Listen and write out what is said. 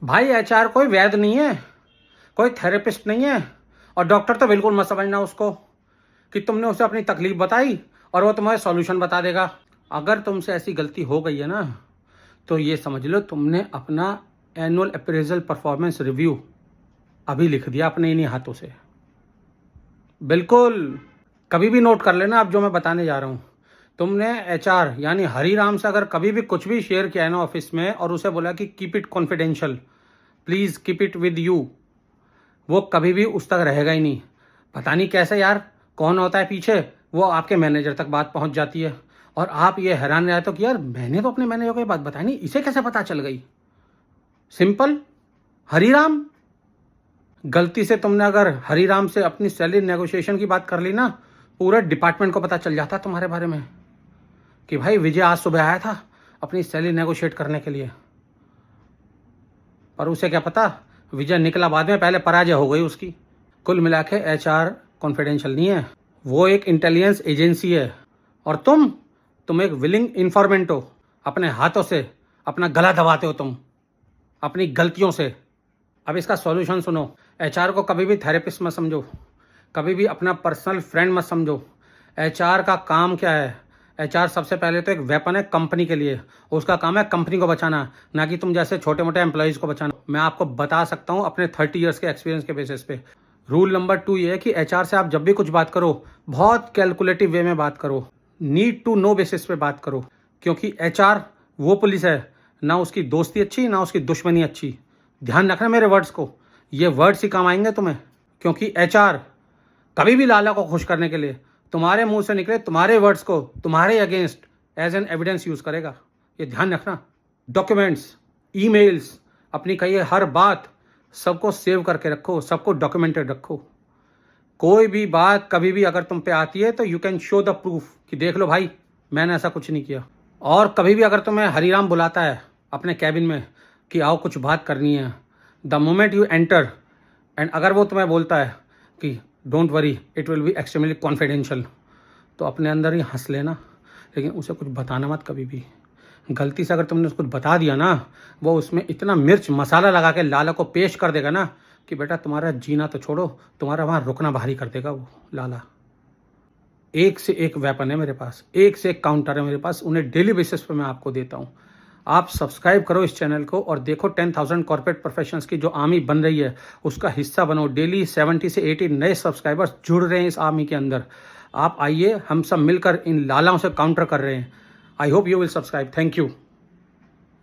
भाई एचआर कोई वैद्य नहीं है, कोई थेरेपिस्ट नहीं है, और डॉक्टर तो बिल्कुल मत समझना उसको कि तुमने उसे अपनी तकलीफ बताई और वो तुम्हें सॉल्यूशन बता देगा। अगर तुमसे ऐसी गलती हो गई है ना, तो ये समझ लो तुमने अपना एनुअल अप्रेजल परफॉर्मेंस रिव्यू अभी लिख दिया अपने इन्हीं हाथों से। बिल्कुल, कभी भी नोट कर लेना अब जो मैं बताने जा रहा हूँ। तुमने एचआर यानी हरीराम से अगर कभी भी कुछ भी शेयर किया है ना ऑफिस में और उसे बोला कि keep it confidential, please keep it with you, वो कभी भी उस तक रहेगा ही नहीं। पता नहीं कैसे यार, कौन होता है पीछे, वो आपके मैनेजर तक बात पहुंच जाती है और आप ये हैरान रहते हो कि यार मैंने तो अपने मैनेजर को ये बात बताई नहीं, इसे कैसे पता चल गई। सिंपल, हरीराम। गलती से तुमने अगर हरीराम से अपनी सैलरी नेगोशिएशन की बात कर ली ना, पूरे डिपार्टमेंट को पता चल जाता तुम्हारे बारे में कि भाई विजय आज सुबह आया था अपनी सैलरी नेगोशिएट करने के लिए। पर उसे क्या पता, विजय निकला बाद में, पहले पराजय हो गई उसकी। कुल मिला के एचआर कॉन्फिडेंशियल नहीं है, वो एक इंटेलिजेंस एजेंसी है। और तुम एक विलिंग इन्फॉर्मेंट हो। अपने हाथों से अपना गला दबाते हो तुम अपनी गलतियों से। अब इसका सॉल्यूशन सुनो। एचआर को कभी भी थेरेपिस्ट मत समझो, कभी भी अपना पर्सनल फ्रेंड मत समझो। एचआर का काम क्या है? एचआर सबसे पहले तो एक वेपन है कंपनी के लिए। उसका काम है कंपनी को बचाना, ना कि तुम जैसे छोटे मोटे एम्प्लॉयज़ को बचाना। मैं आपको बता सकता हूँ अपने 30 ईयर्स के एक्सपीरियंस के बेसिस पे। रूल नंबर 2 ये है कि एचआर से आप जब भी कुछ बात करो, बहुत कैलकुलेटिव वे में बात करो, नीड टू नो बेसिस पे बात करो। क्योंकि एचआर वो पुलिस है, ना उसकी दोस्ती अच्छी ना उसकी दुश्मनी अच्छी। ध्यान रखना मेरे वर्ड्स को, ये वर्ड्स ही काम आएंगे तुम्हें। क्योंकि एचआर कभी भी लाला को खुश करने के लिए तुम्हारे मुंह से निकले तुम्हारे वर्ड्स को तुम्हारे against as an evidence use करेगा। ये ध्यान रखना। डॉक्यूमेंट्स, ईमेल्स, अपनी कही हर बात सबको सेव करके रखो, सबको डॉक्यूमेंटेड रखो। कोई भी बात कभी भी अगर तुम पे आती है तो you can show the proof कि देख लो भाई मैंने ऐसा कुछ नहीं किया। और कभी भी अगर तुम्हें हरीराम बुलाता है अपने कैबिन में कि आओ कुछ बात करनी है, the moment you enter and अगर वो तुम्हें बोलता है कि don't worry it will be extremely confidential, तो अपने अंदर ही हंस लेना, लेकिन उसे कुछ बताना मत कभी भी। गलती से अगर तुमने उसको बता दिया ना, वो उसमें इतना मिर्च मसाला लगा के लाला को पेश कर देगा ना कि बेटा तुम्हारा जीना तो छोड़ो, तुम्हारा वहाँ रुकना भारी कर देगा वो लाला। एक से एक वेपन है मेरे पास, एक से एक काउंटर है मेरे पास, उन्हें डेली बेसिस पे मैं आपको देता हूँ। आप सब्सक्राइब करो इस चैनल को और देखो 10,000 कॉर्पोरेट प्रोफेशनल्स की जो आर्मी बन रही है उसका हिस्सा बनो। डेली 70 से 80 नए सब्सक्राइबर्स जुड़ रहे हैं इस आर्मी के अंदर। आप आइए, हम सब मिलकर इन लालाओं से काउंटर कर रहे हैं। I hope you will subscribe. Thank you.